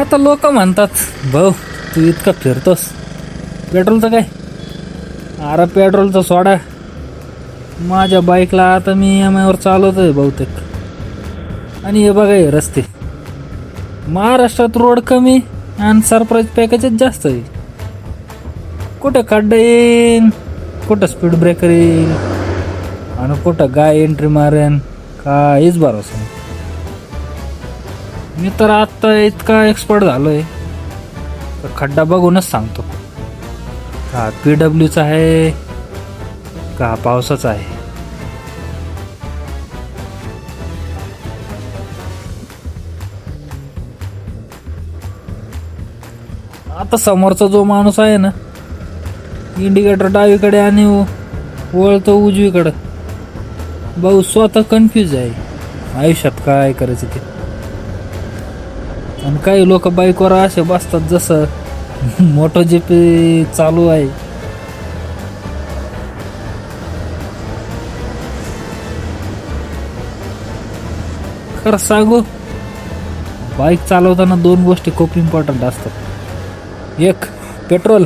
आता लोक म्हणतात भाऊ तू इतकं फिरतोस पेट्रोलचं काय. अरे पेट्रोलचं सोडा, माझ्या बाईकला आता मी EMI वर चालवतोय बहुतेक. आणि हे बघा हे रस्ते, महाराष्ट्रात रोड कमी आणि सरप्राईज पॅकेजच जास्त आहे. कुठं खड्डा येईन, कुठं स्पीड ब्रेकर येईल आणि कुठं गाय एंट्री मारेन, काहीच भरोसा नाही. मी तर आत्ता इतका एक्सपर्ट झालोय तर खड्डा बघूनच सांगतो का PWचा आहे का पावसाचा आहे. आता समोरचा जो माणूस आहे ना, इंडिकेटर डावीकडे आणि वळतो उजवीकडं. भाऊ स्वतः कन्फ्यूज आहे आयुष्यात काय करायचं ते. आणि काही लोक बाईकवर असे बसतात जसं MotoGP चालू आहे. खरं सांगू, बाईक चालवताना 2 गोष्टी खूप इम्पॉर्टंट असतात. एक पेट्रोल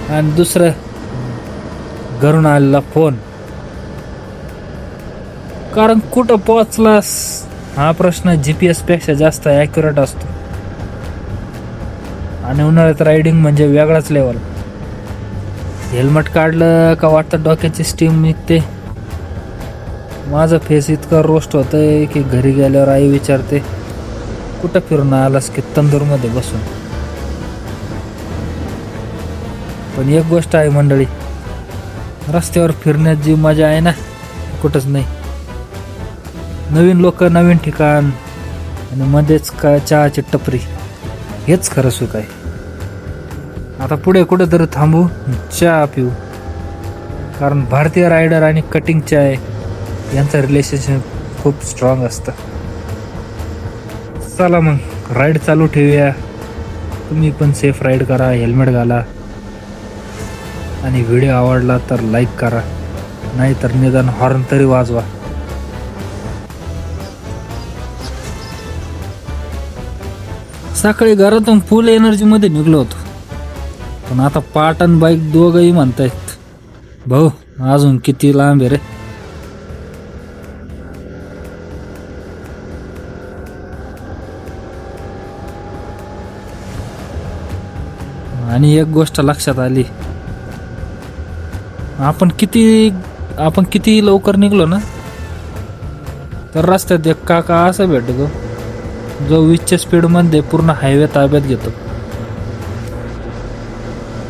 आणि दुसरं घरून आलेला फोन. कारण कुठं पोहोचलास हा प्रश्न GPS पेक्षा जास्त ॲक्युरेट असतो. आणि उन्हाळ्यात रायडिंग म्हणजे वेगळाच लेवल. हेल्मेट काढलं का वाटतं डोक्याची स्टीम निघते. माझं फेस इतकं रोस्ट होतंय की घरी गेल्यावर आई विचारते कुठं फिरून आलास की तंदूरमध्ये बसून. पण एक गोष्ट आहे मंडळी, रस्त्यावर फिरण्यात जी मजा आहे ना कुठंच नाही. नवीन लोक, नवीन ठिकाण आणि मध्येच का चहाची टपरी, हेच खरं सुख आहे. आता पुढे कुठेतरी थांबू, चहा पिऊ. कारण भारतीय रायडर आणि कटिंग चाय यांचं रिलेशनशिप खूप स्ट्रॉंग असतं. चला मग राईड चालू ठेवूया. तुम्ही पण सेफ राईड करा, हेल्मेट घाला आणि व्हिडिओ आवडला तर लाईक करा, नाहीतर निदान हॉर्न तरी वाजवा. सकाळी घरातून फुल एनर्जीमध्ये निघलो होतो, पण आता पाट आणि बाईक दोघंही म्हणतायत भाऊ अजून किती लांब आहे रे. आणि एक गोष्ट लक्षात आली, आपण किती लवकर निघलो ना तर रस्त्यात एक काका असा भेटतो जो 20च्या स्पीडमध्ये पूर्ण हायवे ताब्यात घेतो.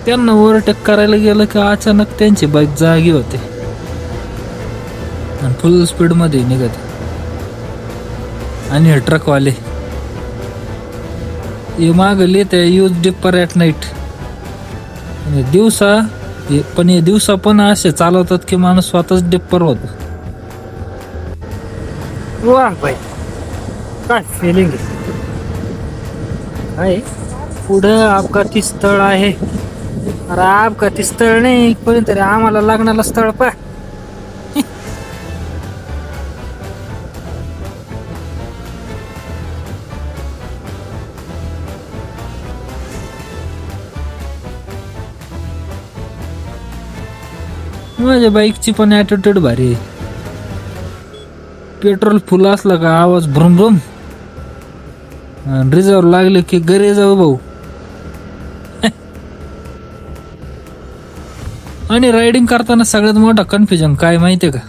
त्यांना ओव्हरटेक करायला गेलं की अचानक त्यांची बाईक जागी होते आणि फुल स्पीडमध्ये निघते. आणि हे ट्रकवाले हे माग लिहिते यूज डिपर ॲट नाईट. दिवसा पण असे चालवतात की माणूस स्वतःच डिप्पर होतो. वा बाई काय फिलिंग आहे. पुढं अपघाती स्थळ आहे. अरे अपघाती स्थळ नाही, कोणीतरी आम्हाला लागणारा स्थळ पा. माझ्या बाईकची पण ॲटिट्यूड भारी आहे. पेट्रोल फुल असलं का आवाज भ्रुम भ्रुम, रिझर्व लागले की घरी जाऊ भाऊ. आणि रायडिंग करताना सगळ्यात मोठा कन्फ्युजन काय माहितीये का,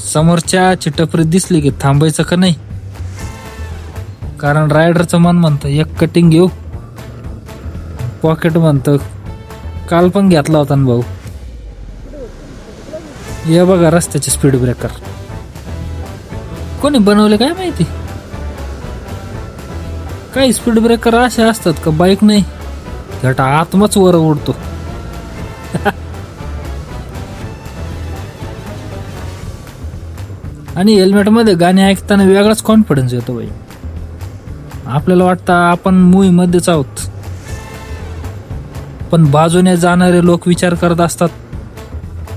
समोरच्या चिटपरी दिसली की थांबायचं का नाही. कारण रायडरचं मन म्हणतं एक कटिंग घेऊ, पॉकेट म्हणतं काल पण घेतला होता ना भाऊ. हे बघा रस्त्याचे स्पीड ब्रेकर कोणी बनवले काय माहिती. काही स्पीड ब्रेकर असे असतात का बाईक नाही घटा आत्माच वर उडतो. आणि हेल्मेटमध्ये गाणी ऐकताना वेगळाच कॉन्फिडन्स येतो बाई. आपल्याला वाटतं आपण मूवी मध्येच आहोत, पण बाजूने जाणारे लोक विचार करत असतात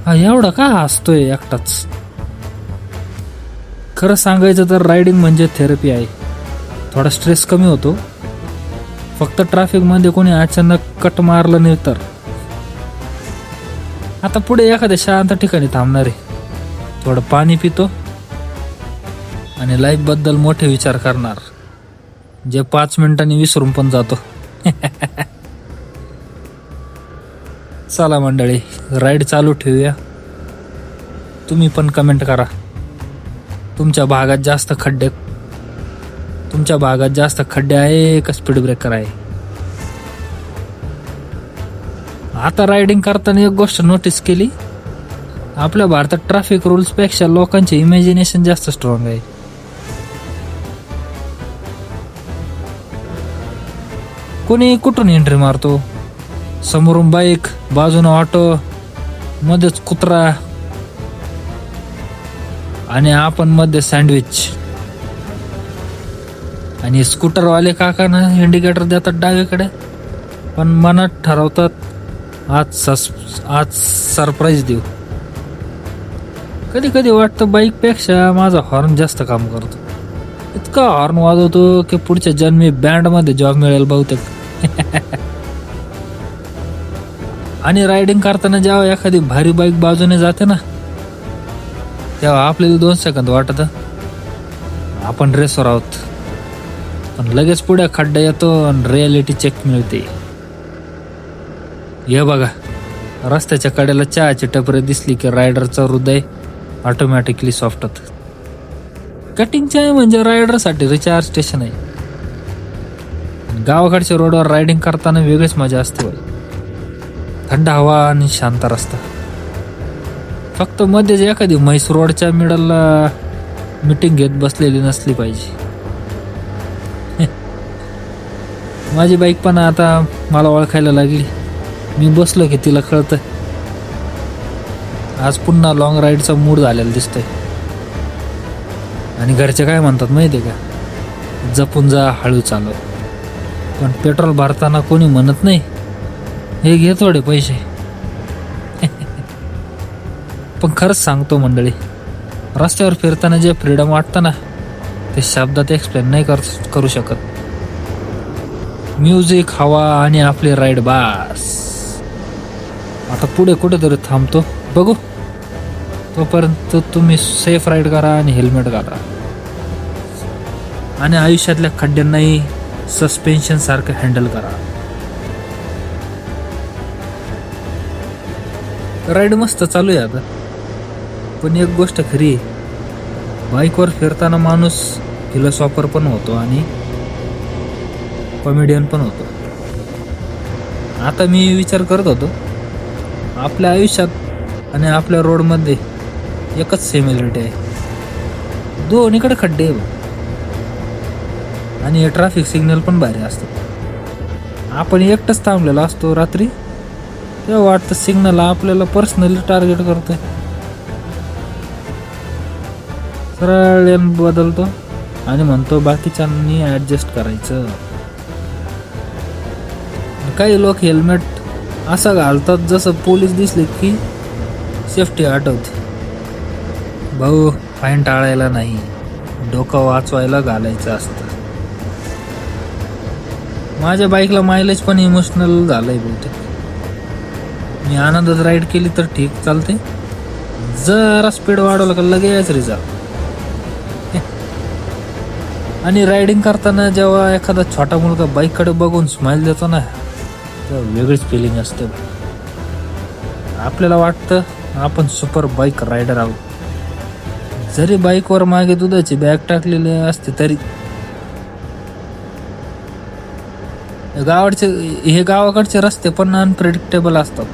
हा एवढा का हसतोय एकटाच. खरं सांगायचं तर रायडिंग म्हणजे थेरपी आहे. थोडा स्ट्रेस कमी होतो. फक्त ट्रॅफिकमध्ये कोणी अचानक कट मारलं नाही तर. आता पुढे एखाद्या शांत ठिकाणी थांबणार आहे, थोडं पाणी पितो आणि लाईफबद्दल मोठे विचार करणार, जे 5 मिनिटांनी विसरून पण जातो. चला मंडळी, राईड चालू ठेवूया. तुम्ही पण कमेंट करा, तुमच्या भागात जास्त खड्डे आहे का स्पीड ब्रेकर आहे. आता रायडिंग करताना एक गोष्ट नोटीस केली, आपल्या भारतात ट्रॅफिक रूल्स पेक्षा लोकांचे इमॅजिनेशन जास्त स्ट्रॉंग आहे. कोणी कुठून एंट्री मारतो, समोरून बाईक, बाजूने ऑटो, मध्येच कुत्रा आणि आपण मध्ये सँडविच. आणि स्कूटरवाले काकांना इंडिकेटर देतात डावीकडे, पण मनात ठरवतात आज सरप्राईज देऊ. कधी कधी वाटतं बाईकपेक्षा माझा हॉर्न जास्त काम करतो. इतका हॉर्न वाजवतो की पुढच्या जन्मी बँडमध्ये जॉब मिळेल बहुतेक. आणि रायडिंग करताना जेव्हा एखादी भारी बाईक बाजूने जाते ना, तेव्हा आपल्याला 2 सेकंद वाटत आपण रेसवर आहोत, पण लगेच पुढे खड्डा येतो आणि रियालिटी चेक मिळते. हे बघा, रस्त्याच्या कडेला चहाची टपरी दिसली की रायडरचं हृदय ऑटोमॅटिकली सॉफ्ट होतं. कटिंग चाय म्हणजे रायडरसाठी रिचार्ज स्टेशन आहे. गावाकडच्या रोडवर रायडिंग करताना वेगळीच मजा असते. थंड हवा आणि शांत रस्ता. फक्त मध्येच एखादी म्हैस रोडच्या मिडलला मीटिंग घेत बसलेली नसली पाहिजे. माझी बाईक पण आता मला ओळखायला लागली. मी बसलो की तिला कळतं आज पुन्हा लॉंग राईडचा मूड झालेला दिसतोय. आणि घरचे काय म्हणतात माहिती आहे का, जपून जा, हळू चालव. पण पेट्रोल भरताना कोणी म्हणत नाही हे घे थोडे पैसे. पण खरंच सांगतो मंडळी, रस्त्यावर फिरताना जे फ्रीडम वाटतं ना, ते शब्दात एक्सप्लेन नाही करू शकत. म्युझिक, हवा आणि आपली राईड, बास. आता पुढे कुठेतरी थांबतो, बघू. तोपर्यंत तुम्ही सेफ राईड करा आणि हेल्मेट घाला. आणि आयुष्यातल्या खड्ड्यांनाही सस्पेन्शन सारखं हँडल करा. राईड मस्त चालू आहे आता. पण एक गोष्ट खरी आहे, बाईकवर फिरताना माणूस फिलॉसॉफर पण होतो आणि कॉमेडियन पण होतो. आता मी विचार करत होतो, आपल्या आयुष्यात आणि आपल्या रोडमध्ये एकच सिमिलरिटी आहे. दोन्हीकडे खड्डे आहे आणि हे ट्रॅफिक सिग्नल पण भारी असतात. आपण एकटंच थांबलेला असतो रात्री, तेव्हा वाटतं सिग्नल आपल्याला पर्सनली टार्गेट करतोय. सरळ लेन बदलतो आणि म्हणतो बाकीच्यांनी ऍडजस्ट करायचं. काही लोक हेल्मेट असं घालतात जसं पोलीस दिसले की सेफ्टी आठवते. भाऊ, फाईन टाळायला नाही, डोकं वाचवायला घालायचं असतं. माझ्या बाईकला मायलेज पण इमोशनल झालंय बहुतेक. मी आनंदात राईड केली तर ठीक चालते, जरा स्पीड वाढवलं का लगेच रिझल्ट. आणि रायडिंग करताना जेव्हा एखादा छोटा मुलगा बाईककडे बघून स्माइल देतो ना, तेव्हा वेगळीच फिलिंग असते. आपल्याला वाटतं आपण सुपर बाईक रायडर आहोत. जरी बाईकवर मागे दुधाची बॅग टाकलेली असते तरी. गावाकडचे रस्ते पण अनप्रेडिक्टेबल असतात.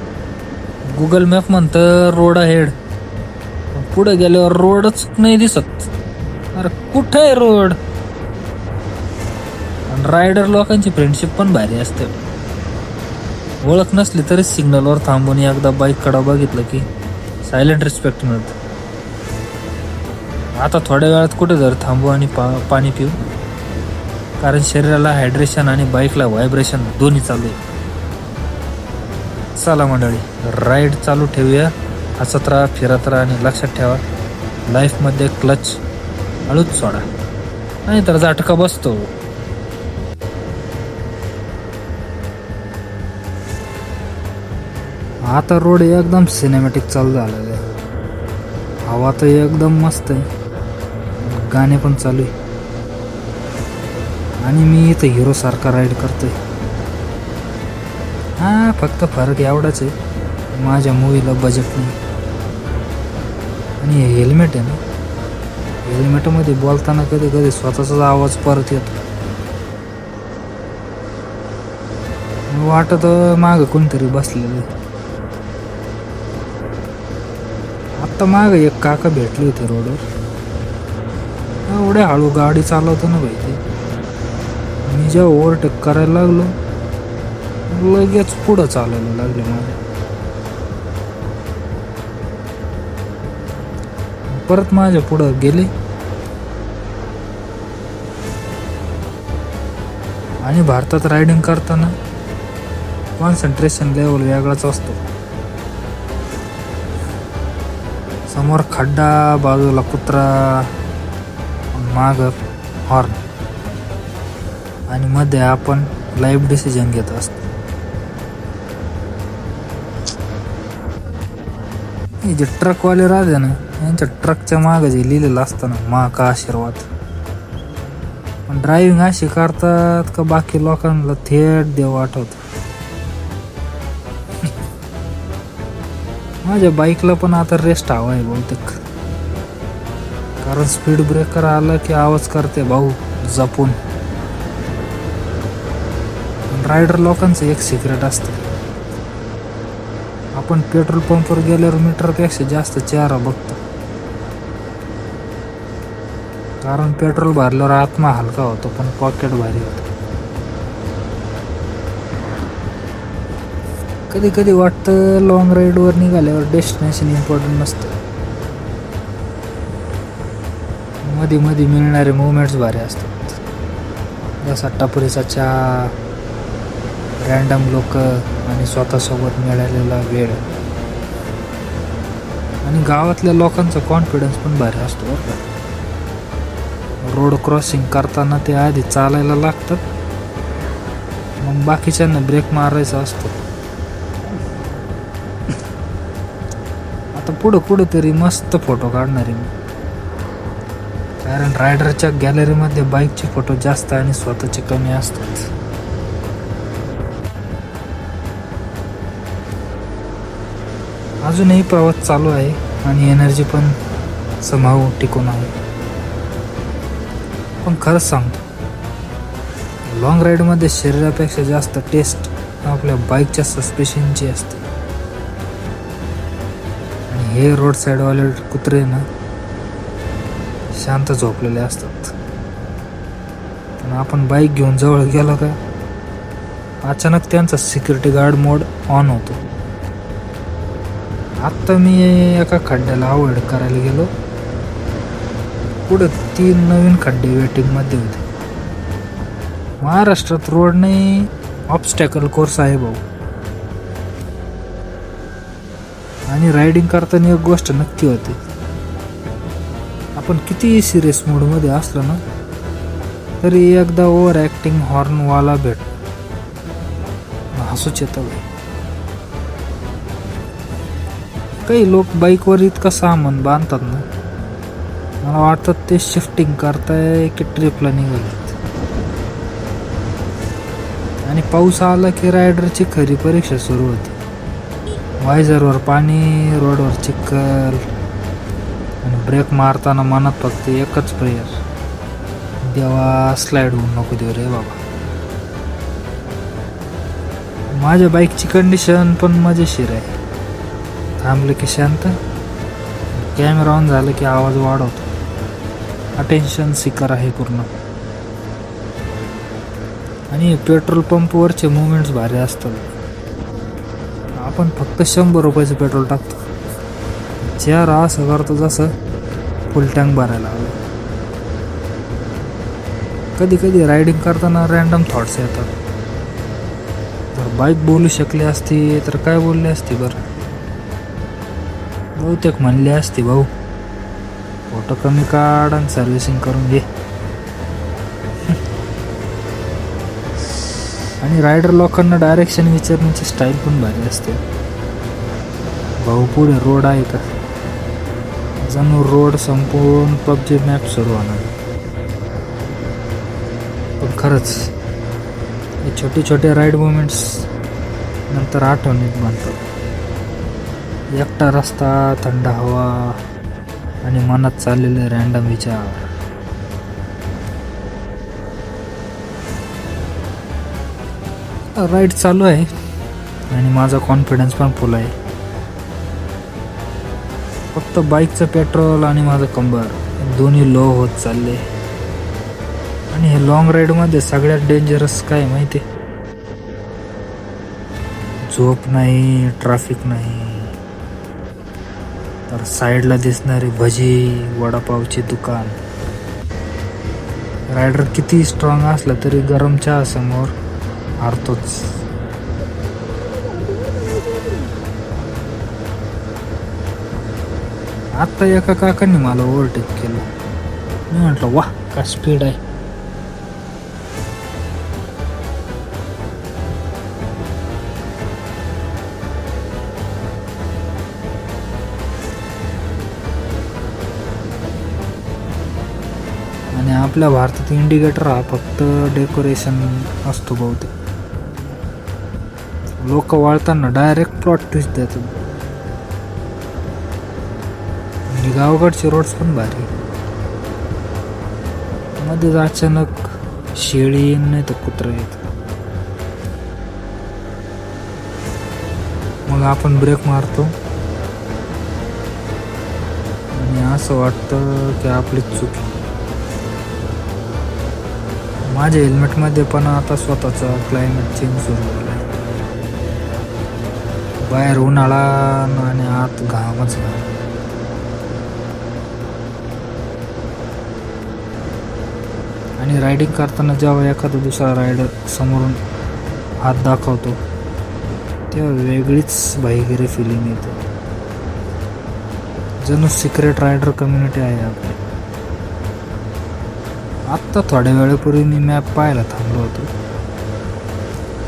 गुगल मॅप म्हणतं रोड अहेड, पुढे गेल्यावर रोडच नाही दिसत. अरे कुठे आहे रोड. आणि रायडर लोकांची फ्रेंडशिप पण भारी असते. ओळख नसली तरी सिग्नलवर थांबून एकदा बाईककडे बघितलं की सायलेंट रिस्पेक्ट मिळतं. आता थोड्या वेळात कुठे जर थांबू आणि पाणी पिऊ, कारण शरीराला हायड्रेशन आणि बाईकला व्हायब्रेशन दोन्ही चालू आहे. चला मंडळी, राईड चालू ठेवूया. हसत राहा, फिरत राहा आणि लक्षात ठेवा, लाईफमध्ये क्लच हळूच सोडा, नाही तर झटका बसतो. आता रोड एकदम सिनेमॅटिक चालू झालेला आहे. हवा तर एकदम मस्त आहे, गाणे पण चालू आहे आणि मी इथं हिरो सारखा राईड करतोय. हा फक्त फरक एवढाच आहे, माझ्या मूवीला बजेट नाही. आणि हेल्मेट आहे ना, हेल्मेटमध्ये बोलताना कधी कधी स्वतःचाच आवाज परत येतो. वाटत मागं कोणतरी बसलेलं. आत्ता मागं एक काका भेटले होते रोडवर. एवढ्या हळू गाडी चालवतो ना भाई ते. मी जेव्हा ओव्हरटेक करायला लागलो लगेच पुढं चालायला लागले माझ्या. परत माझ्या पुढं गेले आणि भारतात रायडिंग करताना कॉन्सन्ट्रेशन लेवल वेगळाच असतो. समोर खड्डा, बाजूला कुत्रा, माग हॉर्न आणि मध्ये आपण लाईफ डिसिजन घेत असतो. हे जे ट्रकवाले राहते ना, यांच्या ट्रकच्या मागं जे लिहिलेलं असतं ना, मा का आशीर्वाद, पण ड्रायव्हिंग अशी करतात का बाकी लोकांना थेट देव आठवतं. माझ्या बाईकला पण आता रेस्ट हवा आहे बहुतेक, कारण स्पीड ब्रेकर आलं की आवाज करते भाऊ जपून. रायडर लोकांचं एक सिक्रेट असतं, आपण पेट्रोल पंपवर गेल्यावर मीटरपेक्षा जास्त चेहरा बघतो, कारण पेट्रोल भरल्यावर आत्मा हलका होतो पण पॉकेट भारी होतं. कधी कधी वाटतं लॉंग राईडवर निघाल्यावर डेस्टिनेशन इम्पॉर्टंट नसतं, मध्ये मध्ये मिळणारे मुवमेंट्स भारी असतात. जसा टपरीचा चहा, रँडम लोक आणि स्वतःसोबत मिळालेला वेळ आणि गावातल्या लोकांचा कॉन्फिडन्स पण भारी असतो बरं का. रोड क्रॉसिंग करताना ते आधी चालायला लागतात, मग बाकीच्यांना ब्रेक मारायचा असतो. आता पुढं तरी मस्त फोटो काढणार आहे मी, कारण रायडरच्या गॅलरीमध्ये बाईकचे फोटो जास्त आणि स्वतःचे कमी असतात. अजूनही प्रवास चालू आहे आणि एनर्जी पण समाव टिकून आहे. पण खरंच सांगतो, लॉंग राईडमध्ये शरीरापेक्षा जास्त टेस्ट आपल्या बाईकच्या सस्पेन्शनची असते. आणि हे रोड साईडवाले कुत्रे ना शांत झोपलेले असतात, पण आपण बाईक घेऊन जवळ गेलो का अचानक त्यांचा सिक्युरिटी गार्ड मोड ऑन होतो. आत्ता मी एका खड्ड्याला अवॉइड करायला गेलो, पुढे 3 नवीन खड्डे वेटिंगमध्ये होते. महाराष्ट्रात रोडने ऑब्स्टॅकल कोर्स आहे भाऊ. आणि रायडिंग करताना एक गोष्ट नक्की होते, आपण किती सिरियस मूडमध्ये असलो ना तरी एकदा ओव्हर ॲक्टिंग हॉर्नवाला हसूच येतं भाई. काही लोक बाईकवर इतका सामान बांधतात ना, मला वाटतं ते शिफ्टिंग करताय की ट्रिपला निघालेत. आणि पाऊस आला की रायडरची खरी परीक्षा सुरू होती. वायझरवर पाणी, रोडवर चिखल आणि ब्रेक मारताना मनात फक्त एकच प्रेयर, देवा स्लाईड होऊन नको देऊ रे बाबा. माझ्या बाईकची कंडिशन पण मजेशीर आहे. थांबलं की शांत, कॅमेरा ऑन झालं की आवाज वाढवतो. अटेन्शन सिकर आहे पूर्ण. आणि पेट्रोल पंपवरचे मुवमेंट्स भारी असतात. आपण फक्त 100 रुपयाचं पेट्रोल टाकतो, चेहरा असं करतो जसं फुल टँक भरायला आलं. कधी कधी रायडिंग करताना रँडम थॉट्स येतात, जर बाईक बोलू शकली असती तर काय बोलली असती बरं. बहुतेक म्हणले असते, भाऊ फोटो कमी काढ आणि सर्व्हिसिंग करून घे. आणि रायडर लोकांना डायरेक्शन विचारण्याची स्टाईल पण भारी असते. भाऊ पुढे रोड आहे का, जणू रोड संपून पबजी मॅप सुरू होणार. पण खरंच हे छोटे छोटे राईड मोमेंट्स नंतर आठवणीत बनतात. एकटा रस्ता, थंड हवा आणि मनात चाललेले रँडम विचार. राईड चालू आहे आणि माझा कॉन्फिडन्स पण फुल आहे. फक्त बाईकचं पेट्रोल आणि माझं कंबर दोन्ही लो होत चालले. आणि हे लॉंग राईडमध्ये सगळ्यात डेंजरस काय माहिती, झोप नाही, ट्रॅफिक नाही, तर साईडला दिसणारी भजी वडापावची दुकान. रायडर किती स्ट्रॉंग असला तरी गरम चहा समोर हारतोच. आता एका काकांनी मला ओव्हरटेक केलं. मी म्हटलं वाह का स्पीड आहे. आणि आपल्या भारतात इंडिकेटर हा फक्त डेकोरेशन असतो बहुतेक. लोक वाळताना डायरेक्ट प्लॉट ट्विस्ट देतात. आणि गावाकडचे रोड्स पण भारी. मध्येच अचानक शेळी नाही तर कुत्रा येत, मग आपण ब्रेक मारतो आणि असं वाटतं की आपली चुकी. माझ्या हेल्मेटमध्ये पण आता स्वतःचा क्लायमेट चेंज सुरू झाला आहे. बाहेर उन्हाळा आणि आत घामच घाम. आणि रायडिंग करताना जेव्हा एखादा दुसरा रायडर समोरून हात दाखवतो तेव्हा वेगळीच भाईगिरी फिलिंग येते. जणू सिक्रेट रायडर कम्युनिटी आहे आपली. आत्ता थोड्या वेळापूर्वी मी मॅप पाहायला थांबलो होतो.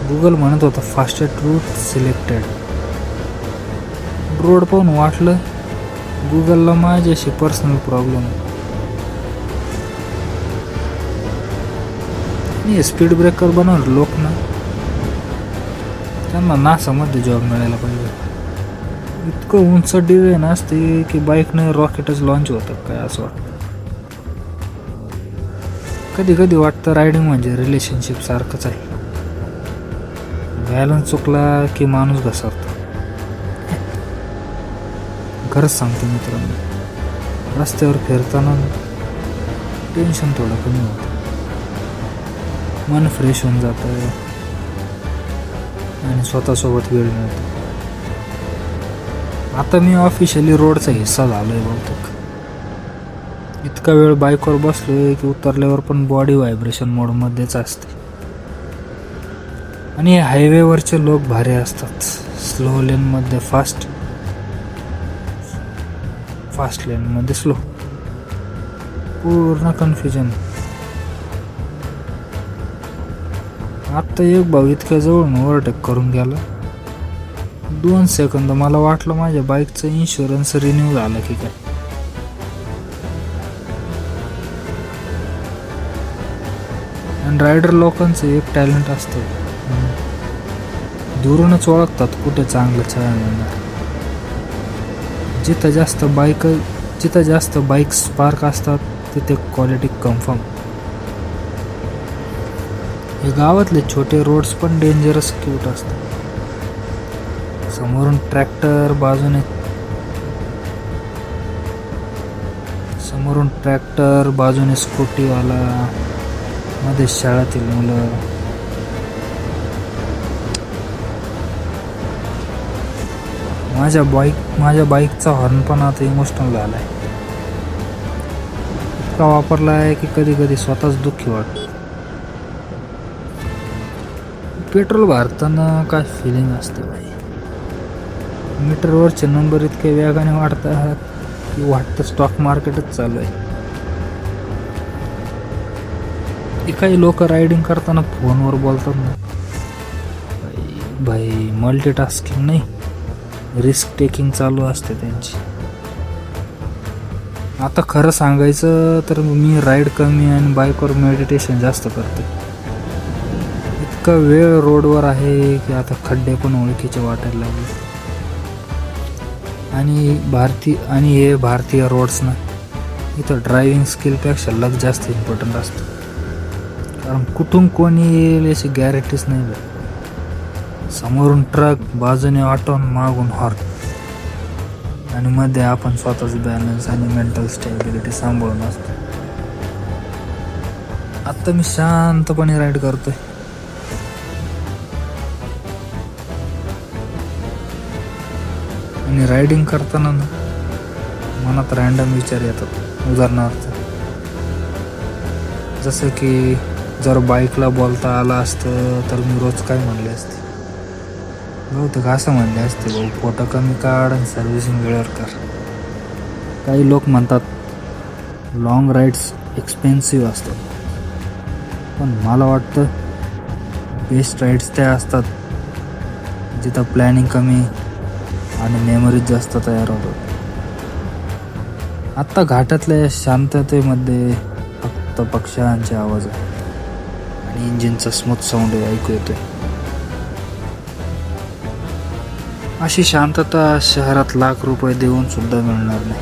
गुगल म्हणत होता फास्टेस्ट रूट सिलेक्टेड. रोड पाहून वाटलं गुगलला माझ्याशी पर्सनल प्रॉब्लेम. आणि स्पीड ब्रेकर बनवणार लोक ना, त्यांना नासामध्ये जॉब मिळायला पाहिजे. इतकं उंच डिझाईन असते की बाईकने रॉकेटच लॉन्च होतं काय असं वाटतं. कधी कधी वाटतं रायडिंग म्हणजे रिलेशनशिप सारखंच आहे. बॅलन्स चुकला की माणूस घसरतो. खरंच सांगतो मित्रांनो, रस्त्यावर फिरताना टेन्शन थोडं कमी होतं, मन फ्रेश होऊन जातं आणि स्वतःसोबत वेळ मिळतो. आता मी ऑफिशियली रोडचा हिस्सा झालो आहे बहुतेक. इतका वेळ बाईकवर बसलोय की उतरल्यावर पण बॉडी व्हायब्रेशन मोडमध्येच असते. आणि हायवेवरचे लोक भारी असतात. स्लो लेनमध्ये फास्ट, फास्ट लेनमध्ये स्लो, पूर्ण कन्फ्युजन. आत्ता एक भाऊ इतक्या जवळून ओव्हरटेक करून गेला. 2 सेकंद मला वाटलं माझ्या बाईकचं इन्शुरन्स रिन्यू झालं की काय. आणि रायडर लोकांचं एक टॅलेंट असतं, दुरूनच ओळखतात कुठे चांगलं चहा मिळणार. जिथं जास्त बाईक्स पार्क असतात तिथे क्वालिटी कन्फर्म. हे गावातले छोटे रोड्स पण डेंजरस क्यूट असतात. समोरून ट्रॅक्टर, बाजूने स्कूटीवाला, मध्ये शाळेतील मुलं. माझ्या बाईकचा हॉर्न पण आता इमोशनल झाला आहे. इतका वापरला आहे की कधी कधी स्वतःच दुःखी वाटतं. पेट्रोल भरताना काय फिलिंग असते भाई. मीटरवरचे नंबर इतके वेगाने वाढतात की वाटतं स्टॉक मार्केटच चालू आहे. काही लोक रायडिंग करताना फोनवर बोलतात ना भाई, मल्टीटास्किंग नाही, रिस्क टेकिंग चालू असते त्यांची. आता खरं सांगायचं तर मी राईड कमी आणि बाईकवर मेडिटेशन जास्त करतो. इतका वेळ रोडवर आहे की आता खड्डे पण ओळखीचे वाटायला लागले. आणि हे भारतीय रोड्स ना, इथं ड्रायव्हिंग स्किलपेक्षा लक जास्त इम्पॉर्टंट असतं. कारण कुठून कोणी येईल याची गॅरंटीच नाही भेटत. समोरून ट्रक, बाजूने ऑटो, मागून हॉर्न, आणि मध्ये आपण स्वतःच बॅलन्स आणि मेंटल स्टेबिलिटी सांभाळून असतो. आत्ता मी शांतपणे राईड करतोय. आणि रायडिंग करताना ना मनात रँडम विचार येतात. उदाहरणार्थ जसं की जर बाईकला बोलता आलं असतं तर मी रोज काय म्हणले असते. बहुतेक असं म्हणले असते, भाऊ फोटो कमी काढ आणि सर्व्हिसिंग वेळेवर कर. काही लोक म्हणतात लॉंग राईड्स एक्सपेन्सिव्ह असतात, पण मला वाटतं बेस्ट राईड्स त्या असतात जिथं प्लॅनिंग कमी आणि मेमरीज जास्त तयार होतात. आत्ता घाटातल्या शांततेमध्ये फक्त पक्ष्यांचे आवाज आहे आणि इंजिनचा स्मूथ साऊंड ऐकू येतोय. अशी शांतता शहरात लाख रुपये देऊन सुद्धा मिळणार नाही.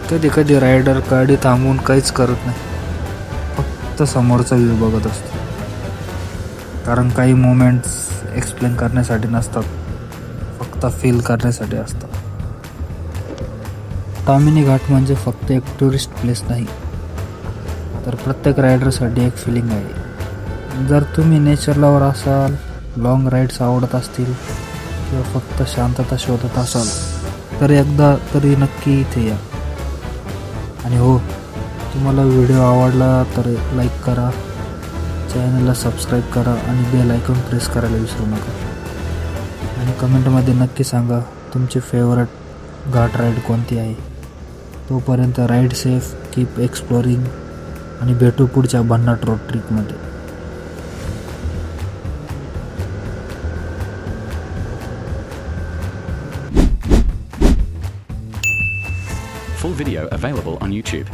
कधी कधी रायडर गाडी थांबवून काहीच करत नाही, फक्त समोरचा व्ह्यू बघत असतो. कारण काही मोमेंट्स एक्सप्लेन करण्यासाठी नसतात, फक्त फील करण्यासाठी असतात. तामिनी घाट म्हणजे फक्त एक टुरिस्ट प्लेस नाही, तर प्रत्येक रायडरसाठी एक फिलिंग आहे. जर तुम्ही नेचर लवर असाल, लॉंग राईड्स आवडत असतील किंवा फक्त शांतता शोधत असाल तर एकदा तरी नक्की इथे या. आणि हो, तुम्हाला व्हिडिओ आवडला तर लाईक करा, चॅनलला सबस्क्राईब करा आणि बेल आयकॉन प्रेस करायला विसरू नका. आणि कमेंटमध्ये नक्की सांगा तुमची फेवरेट घाट राईड कोणती आहे. तोपर्यंत राईड सेफ, कीप एक्सप्लोरिंग आणि भेटू पुढच्या भन्नाट रोड ट्रिपमध्ये. Full video available on YouTube.